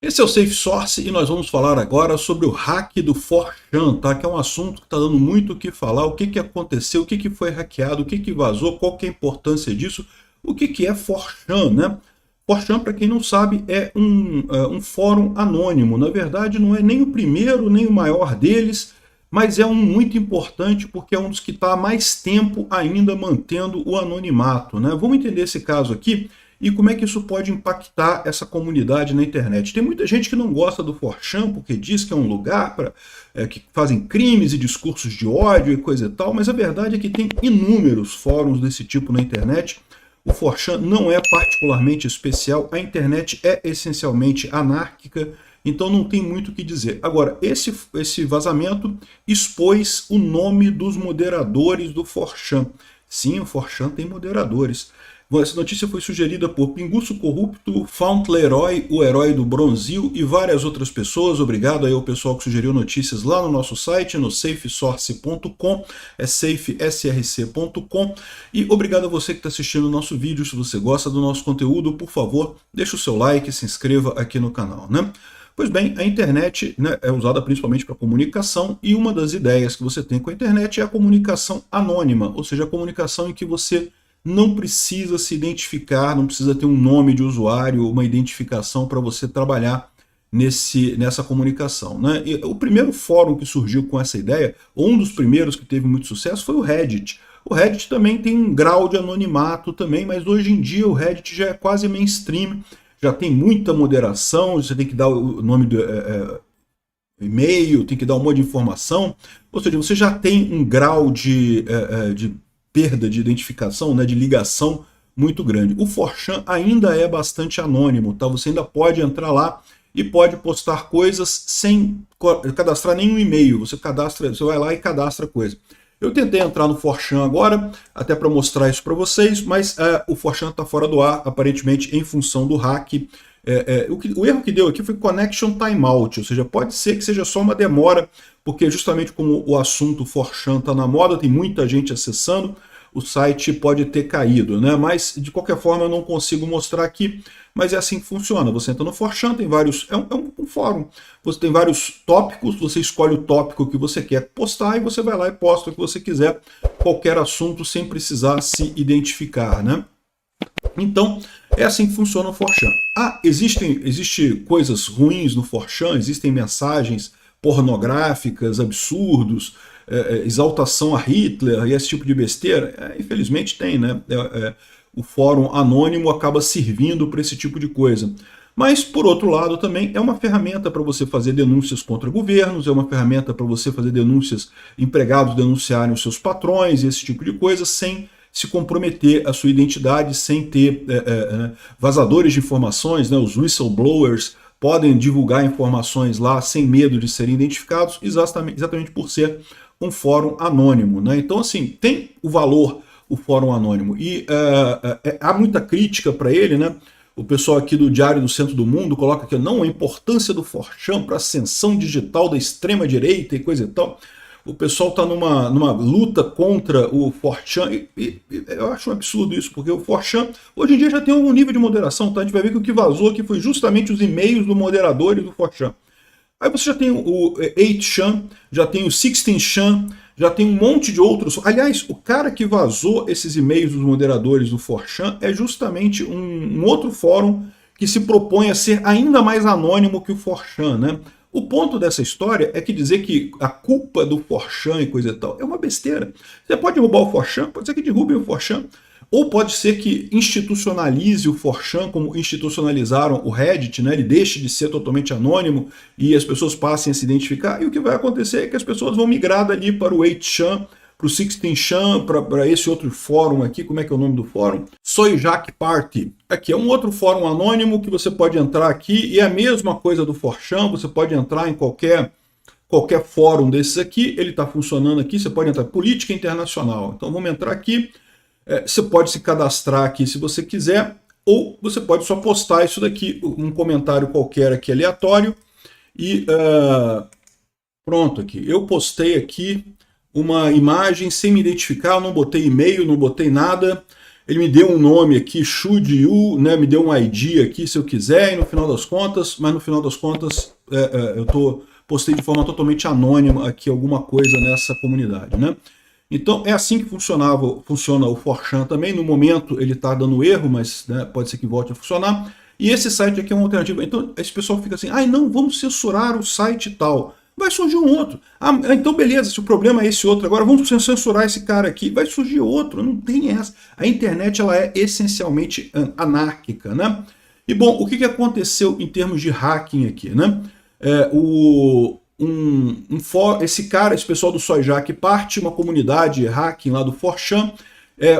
Esse é o Safe Source e nós vamos falar agora sobre o hack do 4chan, tá? Que é um assunto que está dando muito o que falar, o que, que aconteceu, o que, que foi hackeado, o que, que vazou, qual que é a importância disso, o que, que é 4chan, né? 4chan, para quem não sabe, é um fórum anônimo. Na verdade, não é nem o primeiro, nem o maior deles, mas é um muito importante porque é um dos que está há mais tempo ainda mantendo o anonimato, né? Vamos entender esse caso aqui e como é que isso pode impactar essa comunidade na internet. Tem muita gente que não gosta do 4chan porque diz que é um lugar para que fazem crimes e discursos de ódio e coisa e tal, mas a verdade é que tem inúmeros fóruns desse tipo na internet. O 4chan não é particularmente especial, a internet é essencialmente anárquica, então não tem muito o que dizer. Agora, esse vazamento expôs o nome dos moderadores do 4chan. Sim, o 4chan tem moderadores. Essa notícia foi sugerida por Pinguço Corrupto, Fauntleroy, o herói do Bronzil e várias outras pessoas. Obrigado aí ao pessoal que sugeriu notícias lá no nosso site, no safesource.com, é safesrc.com. E obrigado a você que está assistindo o nosso vídeo. Se você gosta do nosso conteúdo, por favor, deixe o seu like e se inscreva aqui no canal, né? Pois bem, a internet, né, é usada principalmente para comunicação e uma das ideias que você tem com a internet é a comunicação anônima, ou seja, a comunicação em que você não precisa se identificar, não precisa ter um nome de usuário, uma identificação para você trabalhar nessa comunicação, né? E o primeiro fórum que surgiu com essa ideia, ou um dos primeiros que teve muito sucesso, foi o Reddit. O Reddit também tem um grau de anonimato também, mas hoje em dia o Reddit já é quase mainstream, já tem muita moderação, você tem que dar o nome do e-mail, tem que dar um monte de informação, ou seja, você já tem um grau de perda de identificação, né, de ligação muito grande. O 4chan ainda é bastante anônimo, tá? Você ainda pode entrar lá e pode postar coisas sem cadastrar nenhum e-mail. Você vai lá e cadastra coisa. Eu tentei entrar no 4chan agora, até para mostrar isso para vocês, mas o 4chan está fora do ar, aparentemente em função do hack. O erro que deu aqui foi connection timeout, ou seja, pode ser que seja só uma demora, porque justamente como o assunto 4chan está na moda, tem muita gente acessando, o site pode ter caído, né? Mas de qualquer forma eu não consigo mostrar aqui, mas é assim que funciona. Você entra no 4chan, tem vários, um fórum, você tem vários tópicos, você escolhe o tópico que você quer postar e você vai lá e posta o que você quiser, qualquer assunto sem precisar se identificar, né? Então, é assim que funciona o 4chan. Existem coisas ruins no 4chan, existem mensagens pornográficas, absurdos, exaltação a Hitler e esse tipo de besteira? Infelizmente tem, né? O fórum anônimo acaba servindo para esse tipo de coisa. Mas, por outro lado, também é uma ferramenta para você fazer denúncias contra governos, é uma ferramenta para você fazer denúncias, empregados denunciarem os seus patrões e esse tipo de coisa, sem se comprometer a sua identidade, sem ter vazadores de informações, né? Os whistleblowers podem divulgar informações lá sem medo de serem identificados, exatamente por ser um fórum anônimo, né? Então, assim, tem o valor o fórum anônimo e há muita crítica para ele, né? O pessoal aqui do Diário do Centro do Mundo coloca aqui, não, a importância do 4chan para a ascensão digital da extrema-direita e coisa e tal. O pessoal está numa luta contra o 4chan e eu acho um absurdo isso, porque o 4chan hoje em dia já tem um nível de moderação, tá? A gente vai ver que o que vazou aqui foi justamente os e-mails do moderadores do 4chan. Aí você já tem o 8chan, já tem o 16chan, já tem um monte de outros. Aliás, o cara que vazou esses e-mails dos moderadores do 4chan é justamente um outro fórum que se propõe a ser ainda mais anônimo que o 4chan, né? O ponto dessa história é que dizer que a culpa do 4chan e coisa e tal é uma besteira. Você pode derrubar o 4chan, pode ser que derrubem o 4chan, ou pode ser que institucionalize o 4chan como institucionalizaram o Reddit, né? Ele deixe de ser totalmente anônimo e as pessoas passem a se identificar, e o que vai acontecer é que as pessoas vão migrar dali para o 8chan, para o 16chan, para esse outro fórum aqui, como é que é o nome do fórum? Soyjak Party. Aqui é um outro fórum anônimo que você pode entrar aqui, e é a mesma coisa do 4chan, você pode entrar em qualquer fórum desses aqui, ele está funcionando aqui, você pode entrar em política internacional. Então vamos entrar aqui, você pode se cadastrar aqui se você quiser, ou você pode só postar isso daqui, um comentário qualquer aqui aleatório, e pronto aqui. Eu postei aqui uma imagem sem me identificar, eu não botei e-mail, não botei nada, ele me deu um nome aqui, should you, né, me deu um ID aqui se eu quiser, e no final das contas, postei de forma totalmente anônima aqui alguma coisa nessa comunidade, né? Então é assim que funciona o 4chan também. No momento ele está dando erro, mas né, pode ser que volte a funcionar. E esse site aqui é uma alternativa. Então esse pessoal fica assim, não, vamos censurar o site tal. Vai surgir um outro. Então beleza, se o problema é esse outro, agora vamos censurar esse cara aqui, vai surgir outro, não tem essa. A internet ela é essencialmente anárquica, né? E bom, o que aconteceu em termos de hacking aqui, né? Esse pessoal do Sojak, parte uma comunidade hacking lá do 4chan,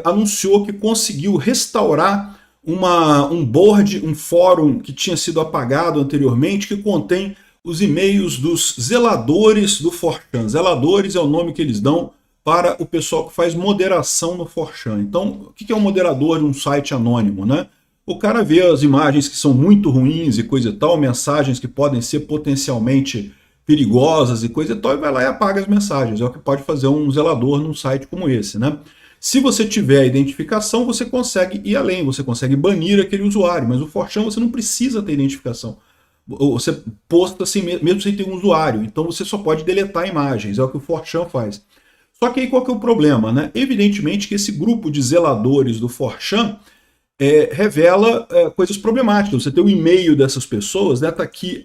anunciou que conseguiu restaurar um board, um fórum que tinha sido apagado anteriormente, que contém os e-mails dos zeladores do 4chan. Zeladores é o nome que eles dão para o pessoal que faz moderação no 4chan. Então, o que é um moderador de um site anônimo, né? O cara vê as imagens que são muito ruins e coisa e tal, mensagens que podem ser potencialmente perigosas e coisa e tal, e vai lá e apaga as mensagens. É o que pode fazer um zelador num site como esse, né? Se você tiver a identificação, você consegue ir além, você consegue banir aquele usuário, mas o 4chan você não precisa ter identificação. Você posta assim mesmo sem ter um usuário, então você só pode deletar imagens, é o que o 4chan faz. Só que aí qual que é o problema, né? Evidentemente que esse grupo de zeladores do 4chan revela coisas problemáticas. Você tem o e-mail dessas pessoas, né? Tá aqui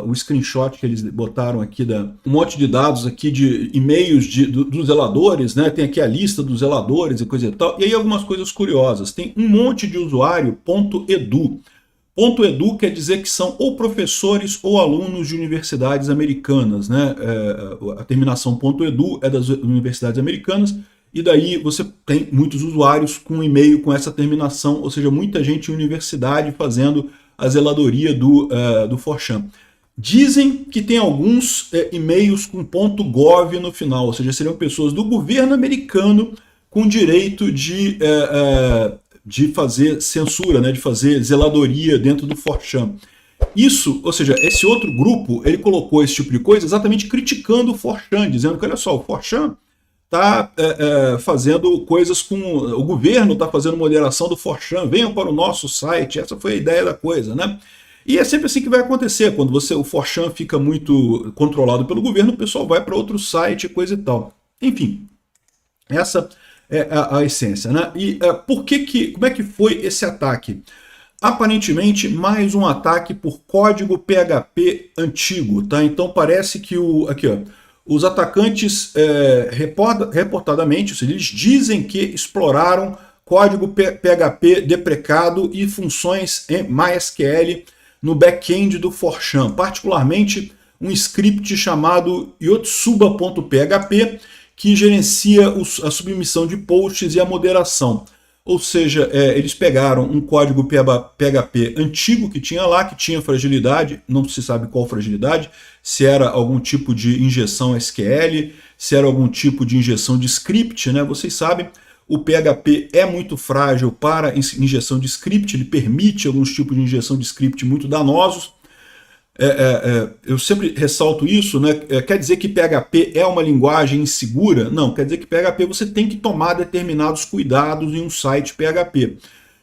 o screenshot que eles botaram aqui, um monte de dados aqui de e-mails dos zeladores, né? Tem aqui a lista dos zeladores e coisa e tal. E aí algumas coisas curiosas. Tem um monte de usuário .edu. .edu quer dizer que são ou professores ou alunos de universidades americanas, né? A terminação .edu é das universidades americanas, e daí você tem muitos usuários com e-mail com essa terminação, ou seja, muita gente em universidade fazendo a zeladoria do 4chan. Dizem que tem alguns e-mails com .gov no final, ou seja, seriam pessoas do governo americano com direito de fazer censura, né, de fazer zeladoria dentro do 4chan. Isso, ou seja, esse outro grupo, ele colocou esse tipo de coisa exatamente criticando o 4chan, dizendo que, olha só, o 4chan está fazendo coisas com... O governo está fazendo moderação do 4chan, venham para o nosso site, essa foi a ideia da coisa, né? E é sempre assim que vai acontecer, quando o 4chan fica muito controlado pelo governo, o pessoal vai para outro site, coisa e tal. Enfim, essa é a essência, né? E como é que foi esse ataque? Aparentemente, mais um ataque por código PHP antigo, tá? Então parece que os atacantes, reportadamente, ou seja, eles dizem que exploraram código PHP deprecado e funções em MySQL no back-end do 4chan, particularmente um script chamado yotsuba.php, que gerencia a submissão de posts e a moderação. Ou seja, eles pegaram um código PHP antigo que tinha lá, que tinha fragilidade, não se sabe qual fragilidade, se era algum tipo de injeção SQL, se era algum tipo de injeção de script, né? Vocês sabem, o PHP é muito frágil para injeção de script, ele permite alguns tipos de injeção de script muito danosos. Eu sempre ressalto isso, né? Quer dizer que PHP é uma linguagem insegura? Não, quer dizer que PHP você tem que tomar determinados cuidados em um site PHP.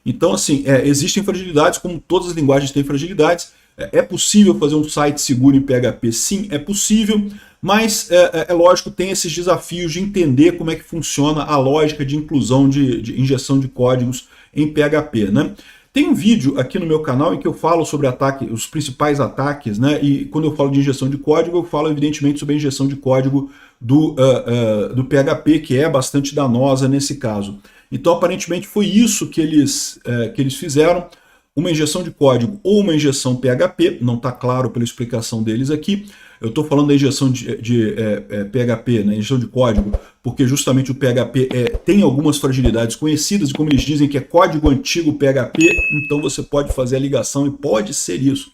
Então, assim, existem fragilidades, como todas as linguagens têm fragilidades. É possível fazer um site seguro em PHP? Sim, é possível, mas lógico, tem esses desafios de entender como é que funciona a lógica de inclusão de injeção de códigos em PHP, né? Tem um vídeo aqui no meu canal em que eu falo sobre os principais ataques, né? E quando eu falo de injeção de código, eu falo evidentemente sobre a injeção de código do PHP, que é bastante danosa nesse caso. Então, aparentemente, foi isso que eles fizeram, uma injeção de código ou uma injeção PHP, não está claro pela explicação deles aqui. Eu estou falando da injeção de PHP, né, injeção de código, porque justamente o PHP tem algumas fragilidades conhecidas, e como eles dizem que é código antigo PHP, então você pode fazer a ligação e pode ser isso.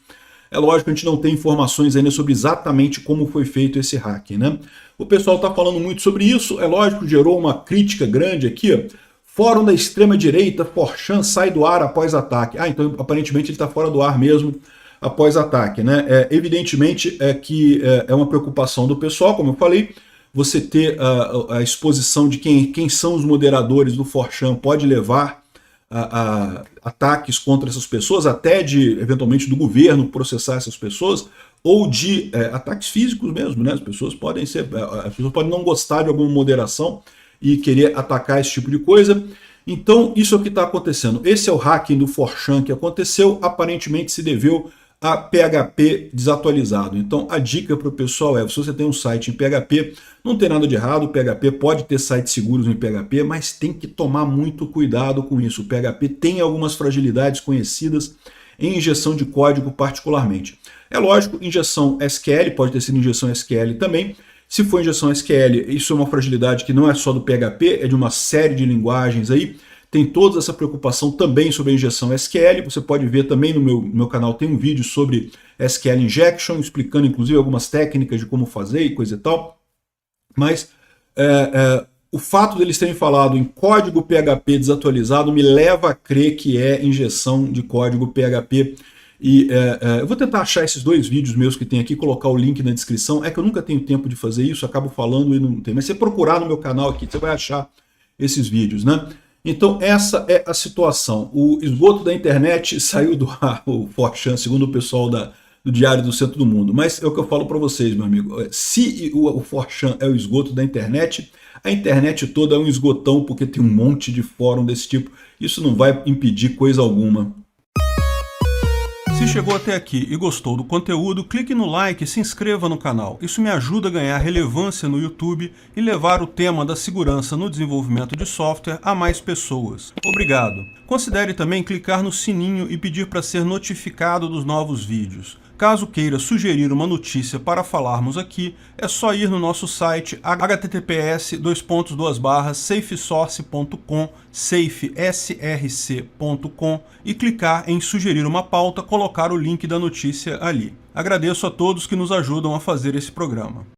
É lógico que a gente não tem informações ainda sobre exatamente como foi feito esse hack, né? O pessoal está falando muito sobre isso, é lógico, gerou uma crítica grande aqui, ó. Fórum da extrema-direita, 4chan sai do ar após ataque. Então aparentemente ele está fora do ar mesmo após ataque, né? Evidentemente que é uma preocupação do pessoal, como eu falei, você ter a exposição de quem são os moderadores do 4chan pode levar a ataques contra essas pessoas, até de, eventualmente, do governo processar essas pessoas, ou de ataques físicos mesmo, né? As pessoas podem não gostar de alguma moderação e querer atacar esse tipo de coisa. Então, isso é o que está acontecendo. Esse é o hacking do 4chan que aconteceu, aparentemente se deveu a PHP desatualizado. Então, a dica para o pessoal é, se você tem um site em PHP, não tem nada de errado, o PHP pode ter sites seguros em PHP, mas tem que tomar muito cuidado com isso. O PHP tem algumas fragilidades conhecidas em injeção de código particularmente. É lógico, injeção SQL, pode ter sido injeção SQL também. Se for injeção SQL, isso é uma fragilidade que não é só do PHP, é de uma série de linguagens aí. Tem toda essa preocupação também sobre a injeção SQL. Você pode ver também no meu canal, tem um vídeo sobre SQL Injection, explicando inclusive algumas técnicas de como fazer e coisa e tal. Mas o fato deles terem falado em código PHP desatualizado me leva a crer que é injeção de código PHP. E eu vou tentar achar esses dois vídeos meus que tem aqui, colocar o link na descrição. É que eu nunca tenho tempo de fazer isso, acabo falando e não tem. Mas se você procurar no meu canal aqui, você vai achar esses vídeos, né? Então essa é a situação. O esgoto da internet saiu do ar, o 4chan, segundo o pessoal do Diário do Centro do Mundo. Mas é o que eu falo para vocês, meu amigo. Se o 4chan é o esgoto da internet, a internet toda é um esgotão, porque tem um monte de fórum desse tipo. Isso não vai impedir coisa alguma. Se chegou até aqui e gostou do conteúdo, clique no like e se inscreva no canal. Isso me ajuda a ganhar relevância no YouTube e levar o tema da segurança no desenvolvimento de software a mais pessoas. Obrigado! Considere também clicar no sininho e pedir para ser notificado dos novos vídeos. Caso queira sugerir uma notícia para falarmos aqui, é só ir no nosso site https://safesource.com, safesrc.com e clicar em sugerir uma pauta, colocar o link da notícia ali. Agradeço a todos que nos ajudam a fazer esse programa.